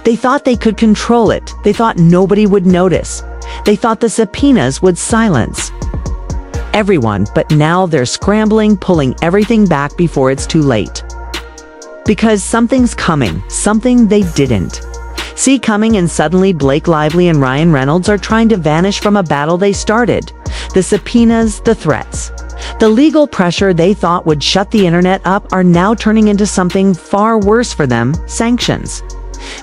They thought they could control it. They thought nobody would notice. They thought the subpoenas would silence everyone, but now they're scrambling, pulling everything back before it's too late. Because something's coming, something they didn't see coming, and suddenly Blake Lively and Ryan Reynolds are trying to vanish from a battle they started. The subpoenas, the threats, the legal pressure they thought would shut the internet up are now turning into something far worse for them: sanctions,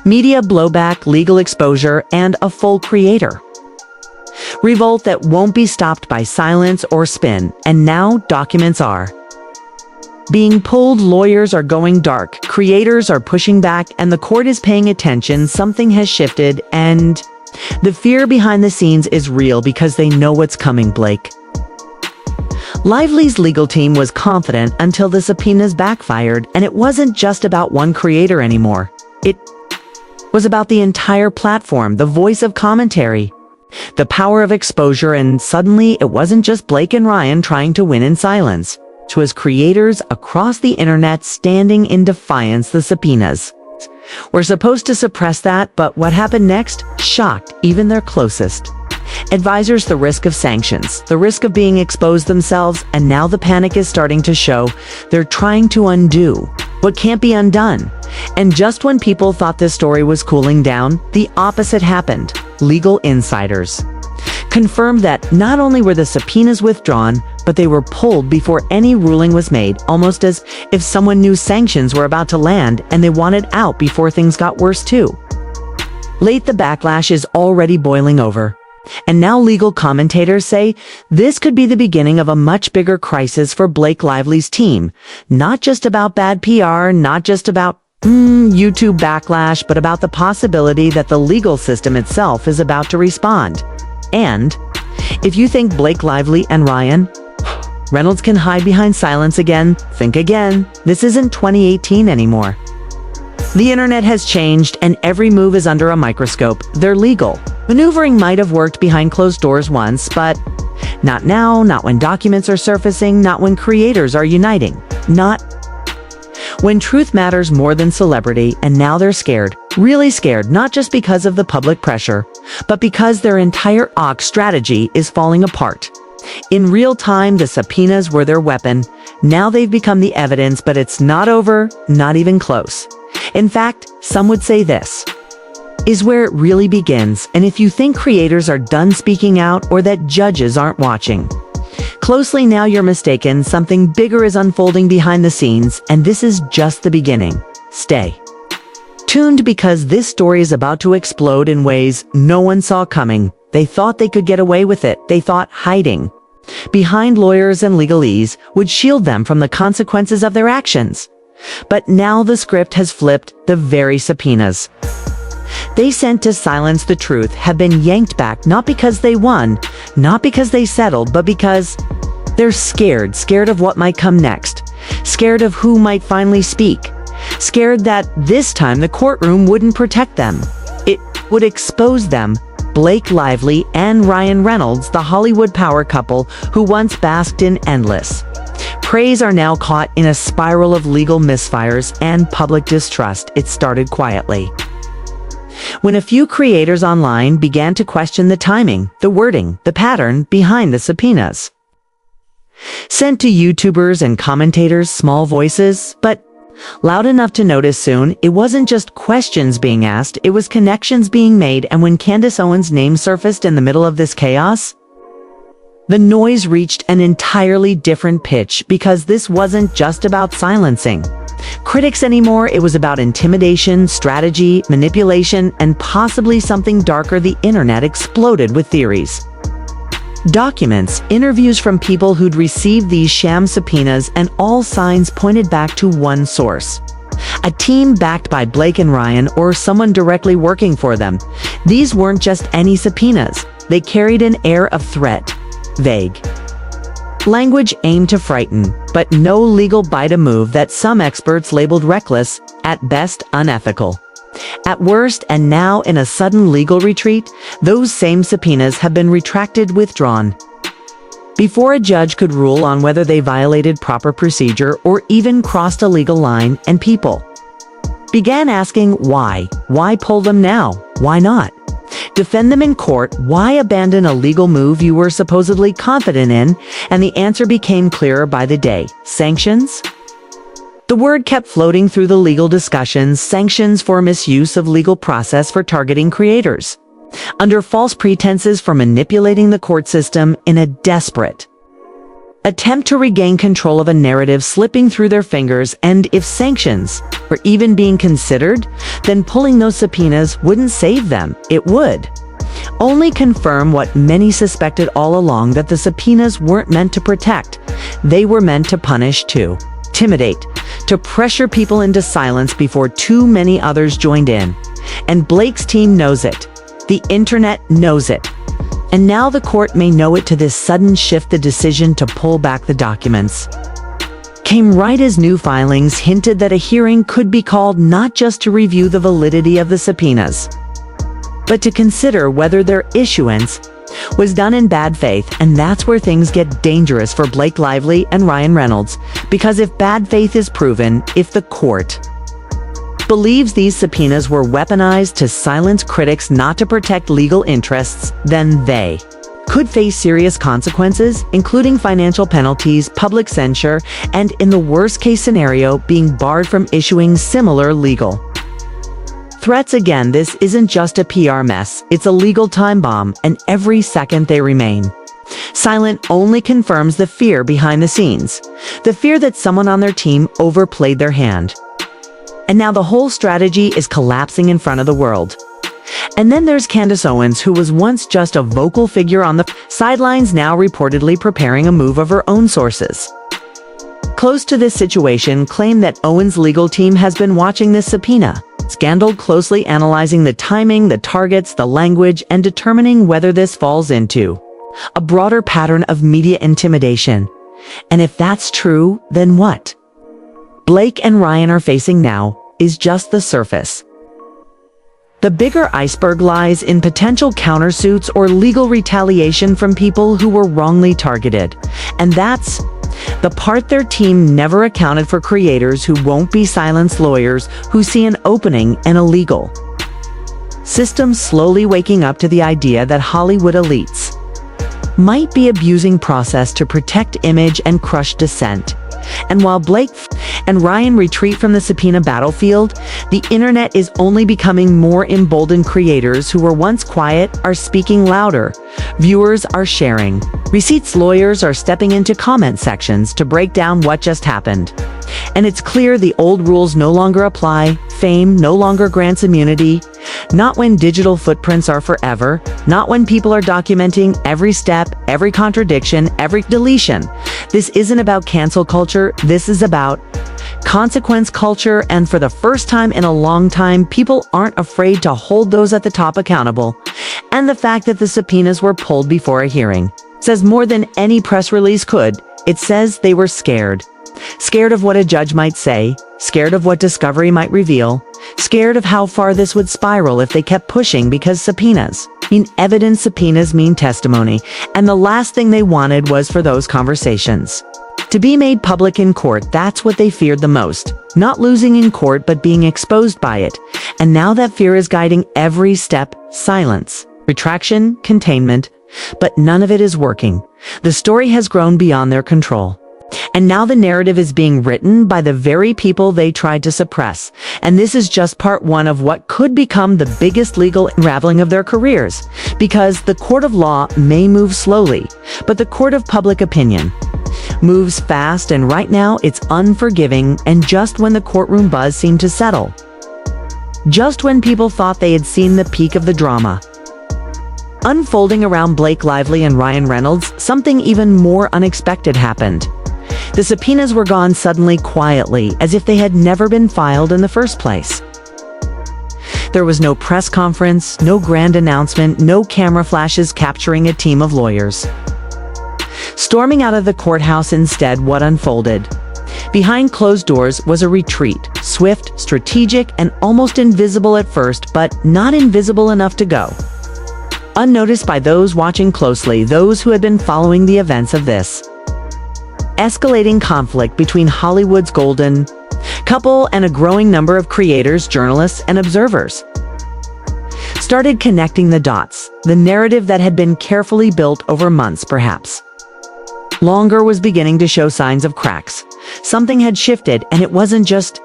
media blowback, legal exposure, and a full creator revolt that won't be stopped by silence or spin. And now documents are being pulled, lawyers are going dark, creators are pushing back, and the court is paying attention. Something has shifted, and the fear behind the scenes is real because they know what's coming. Blake Lively's legal team was confident until the subpoenas backfired, and it wasn't just about one creator anymore. It was about the entire platform, the voice of commentary, the power of exposure, and suddenly it wasn't just Blake and Ryan trying to win in silence. It was creators across the internet standing in defiance. The subpoenas were supposed to suppress that, but what happened next shocked even their closest advisors. The risk of sanctions, the risk of being exposed themselves, and now the panic is starting to show. They're trying to undo what can't be undone. And just when people thought this story was cooling down, the opposite happened. Legal insiders confirmed that not only were the subpoenas withdrawn, but they were pulled before any ruling was made, almost as if someone knew sanctions were about to land and they wanted out before things got worse too. Late, the backlash is already boiling over. And now legal commentators say this could be the beginning of a much bigger crisis for Blake Lively's team. Not just about bad PR, not just about YouTube backlash, but about the possibility that the legal system itself is about to respond. And if you think Blake Lively and Ryan Reynolds can hide behind silence again, think again. This isn't 2018 anymore. The internet has changed, and every move is under a microscope. They're legal. Maneuvering might have worked behind closed doors once, but not now, not when documents are surfacing, not when creators are uniting, not when truth matters more than celebrity. And now they're scared, really scared, not just because of the public pressure, but because their entire strategy is falling apart. In real time, the subpoenas were their weapon. Now they've become the evidence, but it's not over, not even close. In fact, some would say this is where it really begins. And if you think creators are done speaking out or that judges aren't watching closely, now you're mistaken. Something bigger is unfolding behind the scenes, and this is just the beginning. Stay tuned, because this story is about to explode in ways no one saw coming. They thought they could get away with it. They thought hiding behind lawyers and legalese would shield them from the consequences of their actions. But now the script has flipped. The very subpoenas they sent to silence the truth have been yanked back, not because they won, not because they settled, but because they're scared of what might come next, scared of who might finally speak, scared that this time the courtroom wouldn't protect them. It would expose them. Blake Lively and Ryan Reynolds, the Hollywood power couple who once basked in endless praise, are now caught in a spiral of legal misfires and public distrust. It started quietly, when a few creators online began to question the timing, the wording, the pattern behind the subpoenas sent to YouTubers and commentators. Small voices, but loud enough to notice. Soon, it wasn't just questions being asked, it was connections being made. And when Candace Owens' name surfaced in the middle of this chaos, the noise reached an entirely different pitch, because this wasn't just about silencing critics anymore. It was about intimidation, strategy, manipulation, and possibly something darker. The internet exploded with theories, documents, interviews from people who'd received these sham subpoenas, and all signs pointed back to one source: a team backed by Blake and Ryan, or someone directly working for them. These weren't just any subpoenas. They carried an air of threat, vague language aimed to frighten, but no legal bite. A move that some experts labeled reckless, at best unethical, at worst. And now, in a sudden legal retreat, those same subpoenas have been retracted, withdrawn, before a judge could rule on whether they violated proper procedure or even crossed a legal line. And people began asking why. Why pull them now? Why not? Defend them in court. Why abandon a legal move you were supposedly confident in? And the answer became clearer by the day. Sanctions? The word kept floating through the legal discussions, sanctions for misuse of legal process for targeting creators, under false pretenses for manipulating the court system in a desperate attempt to regain control of a narrative slipping through their fingers. And if sanctions were even being considered, then pulling those subpoenas wouldn't save them. It would only confirm what many suspected all along, that the subpoenas weren't meant to protect. They were meant to punish, to intimidate, to pressure people into silence before too many others joined in. And Blake's team knows it. The internet knows it. And now the court may know it. To this sudden shift, the decision to pull back the documents came right as new filings hinted that a hearing could be called, not just to review the validity of the subpoenas, but to consider whether their issuance was done in bad faith. And that's where things get dangerous for Blake Lively and Ryan Reynolds, because if bad faith is proven, if the court believes these subpoenas were weaponized to silence critics, not to protect legal interests, then they could face serious consequences, including financial penalties, public censure, and in the worst-case scenario, being barred from issuing similar legal threats again. This isn't just a PR mess, it's a legal time bomb, and every second they remain silent only confirms the fear behind the scenes, the fear that someone on their team overplayed their hand. And now the whole strategy is collapsing in front of the world. And then there's Candace Owens, who was once just a vocal figure on the sidelines, now reportedly preparing a move of her own. Sources close to this situation claim that Owens' legal team has been watching this subpoena scandal closely, analyzing the timing, the targets, the language, and determining whether this falls into a broader pattern of media intimidation. And if that's true, then what Blake and Ryan are facing now is just the surface. The bigger iceberg lies in potential countersuits or legal retaliation from people who were wrongly targeted. And that's the part their team never accounted for: creators who won't be silenced, lawyers who see an opening, and a legal system slowly waking up to the idea that Hollywood elites might be abusing process to protect image and crush dissent. And while Blake and Ryan retreat from the subpoena battlefield, the internet is only becoming more emboldened. Creators who were once quiet are speaking louder. Viewers are sharing receipts. Lawyers are stepping into comment sections to break down what just happened. And it's clear the old rules no longer apply. Fame no longer grants immunity. Not when digital footprints are forever. Not when people are documenting every step, every contradiction, every deletion. This isn't about cancel culture. This is about consequence culture. And for the first time in a long time, people aren't afraid to hold those at the top accountable. And the fact that the subpoenas were pulled before a hearing says more than any press release could. It says they were scared. Scared of what a judge might say, scared of what discovery might reveal, scared of how far this would spiral if they kept pushing, because subpoenas mean evidence, subpoenas mean testimony, and the last thing they wanted was for those conversations to be made public in court. That's what they feared the most. Not losing in court, but being exposed by it. And now that fear is guiding every step. Silence, retraction, containment, but none of it is working. The story has grown beyond their control. And now the narrative is being written by the very people they tried to suppress. And this is just part one of what could become the biggest legal unraveling of their careers. Because the court of law may move slowly, but the court of public opinion moves fast, and right now it's unforgiving. And just when the courtroom buzz seemed to settle, just when people thought they had seen the peak of the drama unfolding around Blake Lively and Ryan Reynolds, something even more unexpected happened. The subpoenas were gone suddenly, quietly, as if they had never been filed in the first place. There was no press conference, no grand announcement, no camera flashes capturing a team of lawyers storming out of the courthouse. Instead, what unfolded behind closed doors was a retreat, swift, strategic, and almost invisible at first, but not invisible enough to go unnoticed by those watching closely, those who had been following the events of this escalating conflict between Hollywood's golden couple and a growing number of creators, journalists, and observers started connecting the dots, the narrative that had been carefully built over months, perhaps longer, was beginning to show signs of cracks. Something had shifted, and it wasn't just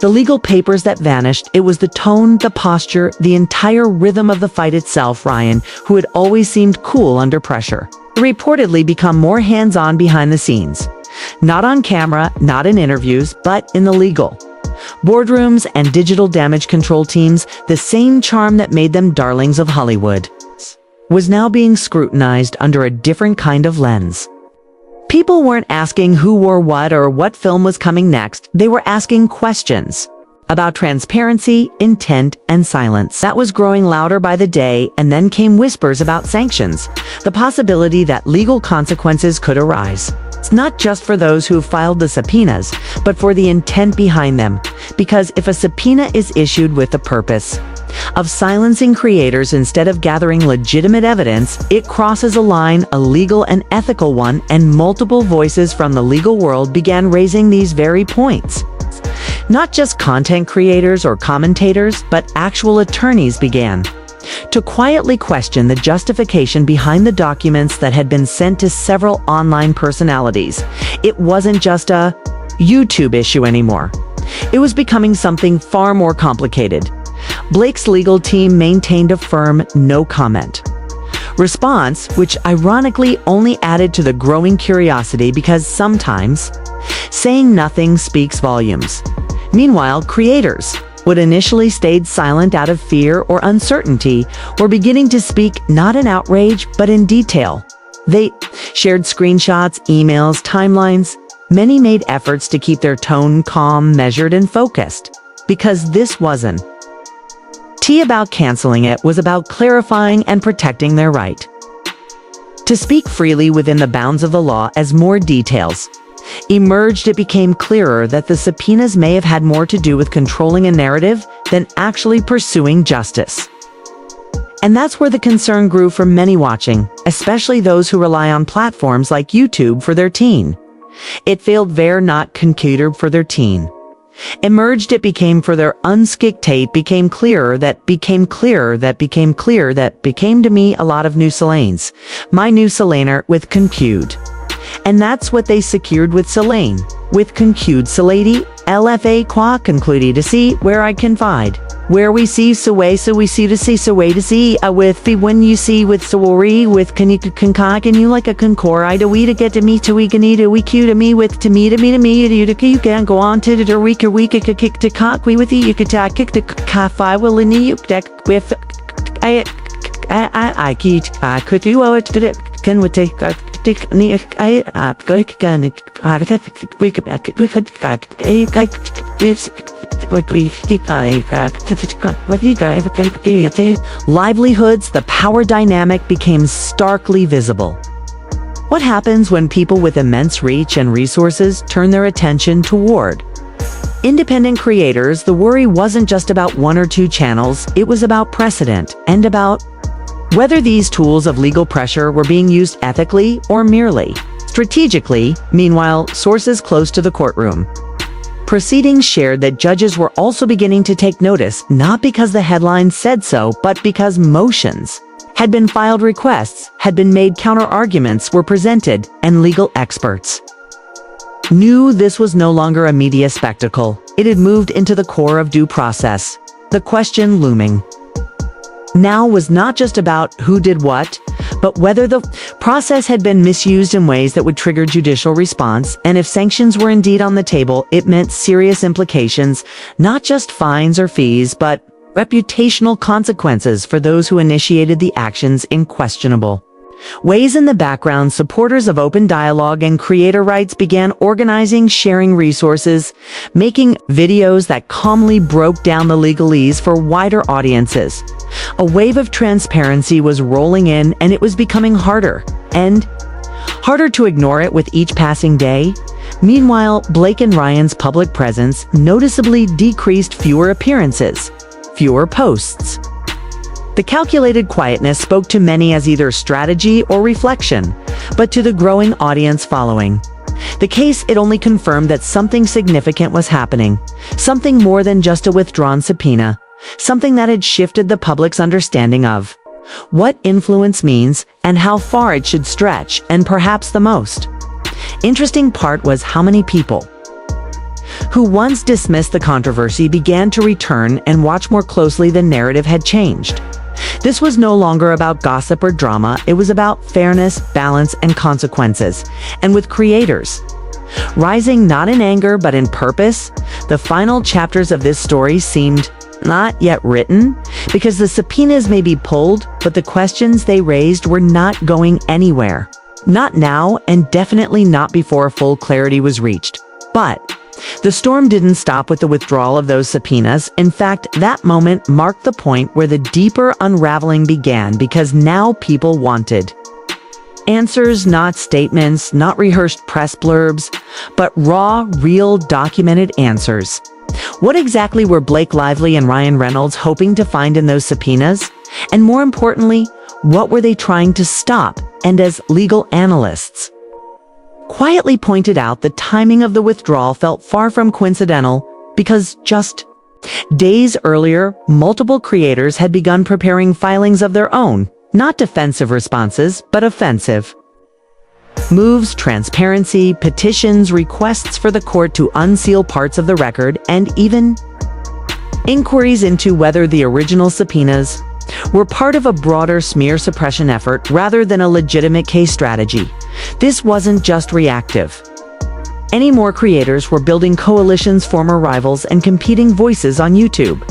the legal papers that vanished. It was the tone, the posture, the entire rhythm of the fight itself. Ryan, who had always seemed cool under pressure, reportedly become more hands-on behind the scenes. Not on camera, not in interviews, but in the legal boardrooms and digital damage control teams. The same charm that made them darlings of Hollywood was now being scrutinized under a different kind of lens. People weren't asking who wore what or what film was coming next. They were asking questions about transparency, intent, and silence. That was growing louder by the day, and then came whispers about sanctions, the possibility that legal consequences could arise. It's not just for those who filed the subpoenas, but for the intent behind them. Because if a subpoena is issued with the purpose of silencing creators instead of gathering legitimate evidence, it crosses a line, a legal and ethical one, and multiple voices from the legal world began raising these very points. Not just content creators or commentators, but actual attorneys began to quietly question the justification behind the documents that had been sent to several online personalities. It wasn't just a YouTube issue anymore. It was becoming something far more complicated. Blake's legal team maintained a firm no comment response, which ironically only added to the growing curiosity, because sometimes saying nothing speaks volumes. Meanwhile, creators would initially stayed silent out of fear or uncertainty were beginning to speak, not in outrage, but in detail. They shared screenshots, emails, timelines. Many made efforts to keep their tone calm, measured, and focused, because this wasn't about canceling. It was about clarifying and protecting their right to speak freely within the bounds of the law. As more details emerged, it became clearer that the subpoenas may have had more to do with controlling a narrative than actually pursuing justice. And that's where the concern grew for many watching, especially those who rely on platforms like YouTube for their teen. It failed there, not computer for their teen. Emerged, it became for their unskicked tape, became to me a lot of new Selanes. My new Selaner with Concute. And that's what they secured with Selane. With Concute Salady, LFA qua concludi to see where I confide. Where we see so we see to see with the when you see with sorry with can you like a concor I do we to get to me to we can eat a we cue to me with to me you can go on to the we could kick to cock we with you could kick the cafe will in you deck with I could do it can we take livelihoods. The power dynamic became starkly visible. What happens when people with immense reach and resources turn their attention toward independent creators? The worry wasn't just about one or two channels, it was about precedent and about whether these tools of legal pressure were being used ethically or merely strategically. Meanwhile, sources close to the courtroom proceedings shared that judges were also beginning to take notice, not because the headline said so, but because motions had been filed, requests had been made, counter-arguments were presented, and legal experts knew this was no longer a media spectacle. It had moved into the core of due process. The question looming now was not just about who did what, but whether the process had been misused in ways that would trigger judicial response. And if sanctions were indeed on the table, it meant serious implications, not just fines or fees, but reputational consequences for those who initiated the actions in questionable ways. In the background, supporters of open dialogue and creator rights began organizing, sharing resources, making videos that calmly broke down the legalese for wider audiences. A wave of transparency was rolling in, and it was becoming harder and harder to ignore it with each passing day. Meanwhile, Blake and Ryan's public presence noticeably decreased. Fewer appearances, fewer posts. The calculated quietness spoke to many as either strategy or reflection, but to the growing audience following The case, it only confirmed that something significant was happening, something more than just a withdrawn subpoena, something that had shifted the public's understanding of what influence means and how far it should stretch, and perhaps the most interesting part was how many people who once dismissed the controversy began to return and watch more closely. The narrative had changed. This was no longer about gossip or drama, it was about fairness, balance, and consequences. And with creators rising not in anger but in purpose, the final chapters of this story seemed not yet written, because the subpoenas may be pulled, but the questions they raised were not going anywhere. Not now, and definitely not before full clarity was reached. But the storm didn't stop with the withdrawal of those subpoenas. In fact, that moment marked the point where the deeper unraveling began, because now people wanted answers, not statements, not rehearsed press blurbs, but raw, real, documented answers. What exactly were Blake Lively and Ryan Reynolds hoping to find in those subpoenas? And more importantly, what were they trying to stop? And as legal analysts quietly pointed out, the timing of the withdrawal felt far from coincidental, because just days earlier, multiple creators had begun preparing filings of their own, not defensive responses, but offensive moves, transparency, petitions, requests for the court to unseal parts of the record, and even inquiries into whether the original subpoenas were part of a broader smear suppression effort rather than a legitimate case strategy. This wasn't just reactive. Any more creators were building coalitions, former rivals, and competing voices on YouTube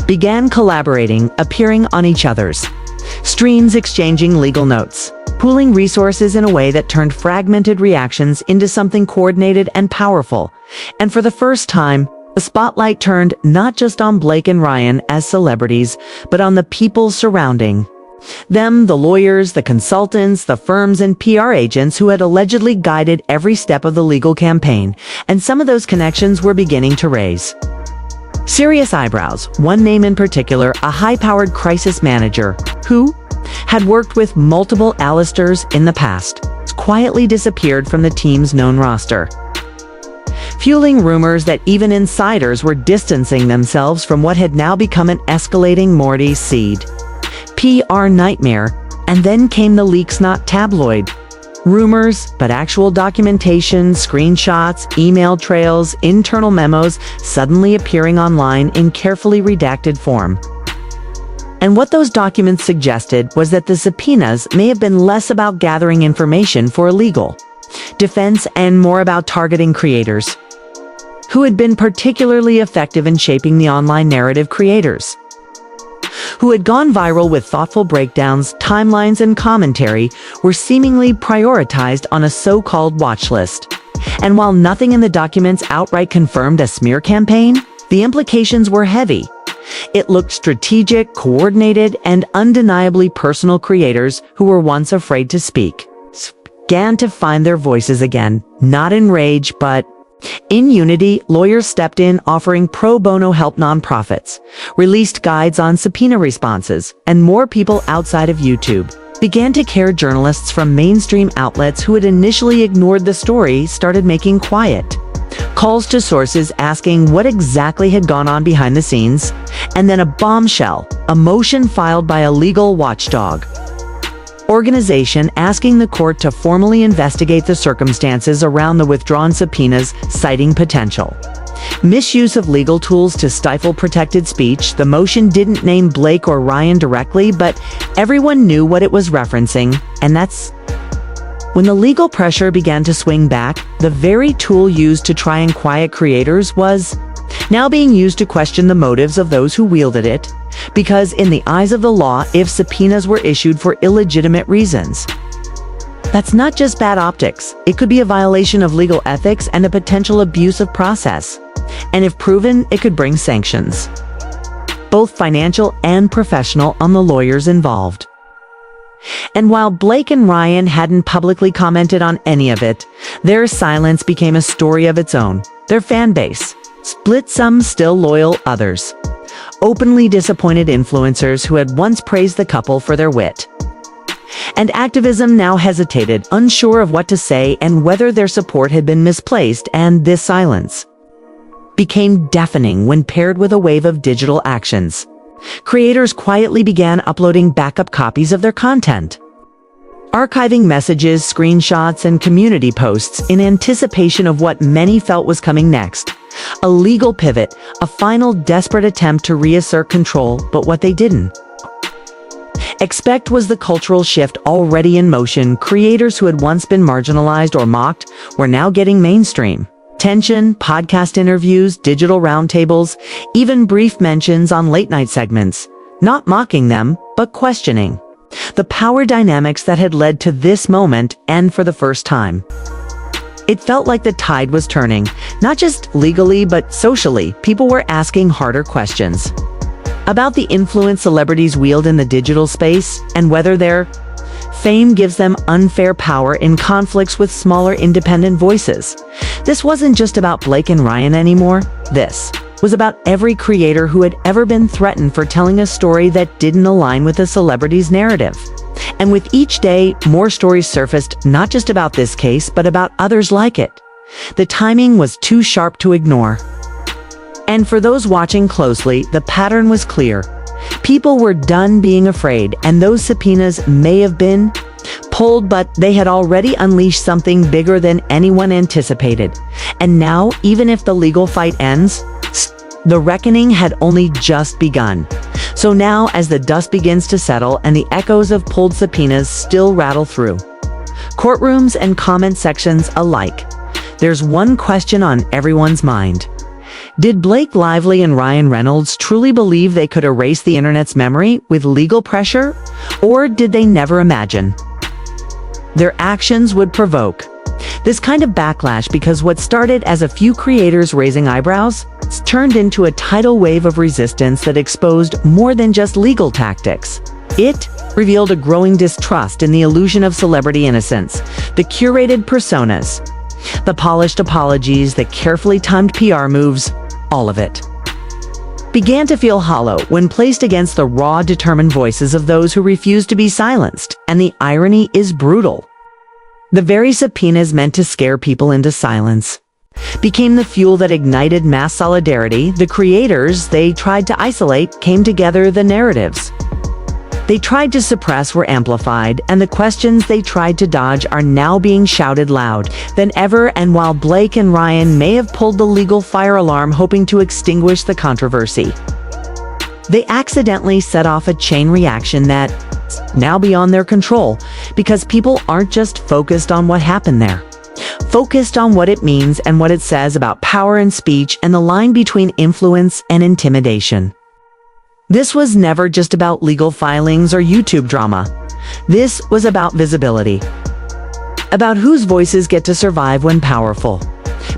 began collaborating, appearing on each other's streams, exchanging legal notes, pooling resources in a way that turned fragmented reactions into something coordinated and powerful. And for the first time, the spotlight turned not just on Blake and Ryan as celebrities, but on the people surrounding them, the lawyers, the consultants, the firms and PR agents who had allegedly guided every step of the legal campaign. And some of those connections were beginning to raise serious eyebrows. One name in particular, a high-powered crisis manager who had worked with multiple Alistairs in the past, quietly disappeared from the team's known roster, fueling rumors that even insiders were distancing themselves from what had now become an escalating Morty seed PR nightmare. And then came the leaks, not tabloid rumors, but actual documentation, screenshots, email trails, internal memos suddenly appearing online in carefully redacted form. And what those documents suggested was that the subpoenas may have been less about gathering information for a legal defense and more about targeting creators who had been particularly effective in shaping the online narrative, creators who had gone viral with thoughtful breakdowns, timelines, and commentary were seemingly prioritized on a so-called watch list. And while nothing in the documents outright confirmed a smear campaign, the implications were heavy. It looked strategic, coordinated, and undeniably personal. Creators who were once afraid to speak began to find their voices again, not in rage, but in unity. Lawyers stepped in, offering pro bono help. Nonprofits released guides on subpoena responses, and more people outside of YouTube began to care. Journalists from mainstream outlets who had initially ignored the story started making quiet calls to sources asking what exactly had gone on behind the scenes. And then a bombshell, a motion filed by a legal watchdog organization asking the court to formally investigate the circumstances around the withdrawn subpoenas, citing potential misuse of legal tools to stifle protected speech. The motion didn't name Blake or Ryan directly, but everyone knew what it was referencing. And that's when the legal pressure began to swing back. The very tool used to try and quiet creators was now being used to question the motives of those who wielded it. Because in the eyes of the law, if subpoenas were issued for illegitimate reasons, that's not just bad optics. It could be a violation of legal ethics and a potential abuse of process. And if proven, it could bring sanctions, both financial and professional, on the lawyers involved. And while Blake and Ryan hadn't publicly commented on any of it, their silence became a story of its own. Their fan base split, some still loyal, others openly disappointed. Influencers who had once praised the couple for their wit And activism now hesitated, unsure of what to say and whether their support had been misplaced, and this silence became deafening when paired with a wave of digital actions. Creators quietly began uploading backup copies of their content, archiving messages, screenshots, and community posts in anticipation of what many felt was coming next. A legal pivot, a final desperate attempt to reassert control, but what they didn't expect was the cultural shift already in motion. Creators who had once been marginalized or mocked were now getting mainstream attention, podcast interviews, digital roundtables, even brief mentions on late-night segments, not mocking them, but questioning the power dynamics that had led to this moment, and for the first time, it felt like the tide was turning, not just legally, but socially. People were asking harder questions about the influence celebrities wield in the digital space and whether their fame gives them unfair power in conflicts with smaller independent voices. This wasn't just about Blake and Ryan anymore. This was about every creator who had ever been threatened for telling a story that didn't align with a celebrity's narrative. And with each day, more stories surfaced, not just about this case, but about others like it. The timing was too sharp to ignore. And for those watching closely, the pattern was clear. People were done being afraid, and those subpoenas may have been pulled, but they had already unleashed something bigger than anyone anticipated. And now, even if the legal fight ends, the reckoning had only just begun. So now, as the dust begins to settle and the echoes of pulled subpoenas still rattle through courtrooms and comment sections alike, there's one question on everyone's mind. Did Blake Lively and Ryan Reynolds truly believe they could erase the internet's memory with legal pressure? Or did they never imagine their actions would provoke this kind of backlash? Because what started as a few creators raising eyebrows turned into a tidal wave of resistance that exposed more than just legal tactics. It revealed a growing distrust in the illusion of celebrity innocence, the curated personas, the polished apologies, the carefully timed PR moves. All of it began to feel hollow when placed against the raw, determined voices of those who refused to be silenced. And the irony is brutal. The very subpoenas meant to scare people into silence became the fuel that ignited mass solidarity. The creators they tried to isolate came together. The narratives they tried to suppress were amplified, and the questions they tried to dodge are now being shouted loud than ever. And while Blake and Ryan may have pulled the legal fire alarm hoping to extinguish the controversy, they accidentally set off a chain reaction that's now beyond their control, because people aren't just focused on what happened there, focused on what it means and what it says about power and speech and the line between influence and intimidation. This was never just about legal filings or YouTube drama. This was about visibility, about whose voices get to survive when powerful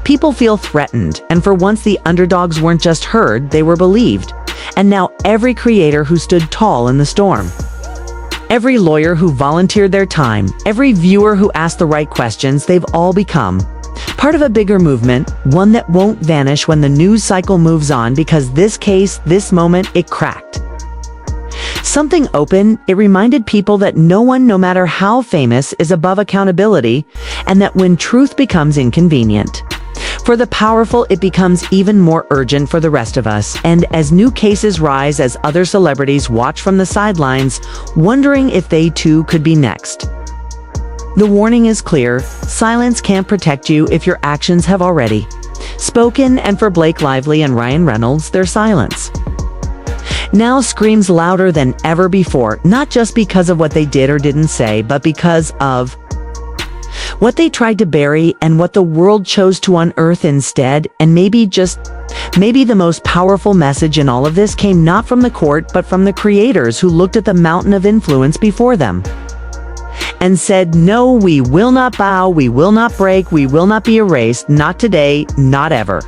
people feel threatened. And for once, the underdogs weren't just heard, they were believed. And now every creator who stood tall in the storm, every lawyer who volunteered their time, every viewer who asked the right questions, they've all become part of a bigger movement, one that won't vanish when the news cycle moves on. Because this case, this moment, it cracked something open. It reminded people that no one, no matter how famous, is above accountability, and that when truth becomes inconvenient for the powerful, it becomes even more urgent for the rest of us. And as new cases rise, as other celebrities watch from the sidelines, wondering if they too could be next, the warning is clear. Silence can't protect you if your actions have already spoken. And for Blake Lively and Ryan Reynolds, their silence now screams louder than ever before, not just because of what they did or didn't say, but because of what they tried to bury and what the world chose to unearth instead. And maybe, just maybe, the most powerful message in all of this came not from the court, but from the creators who looked at the mountain of influence before them and said, no, we will not bow, we will not break, we will not be erased, not today, not ever.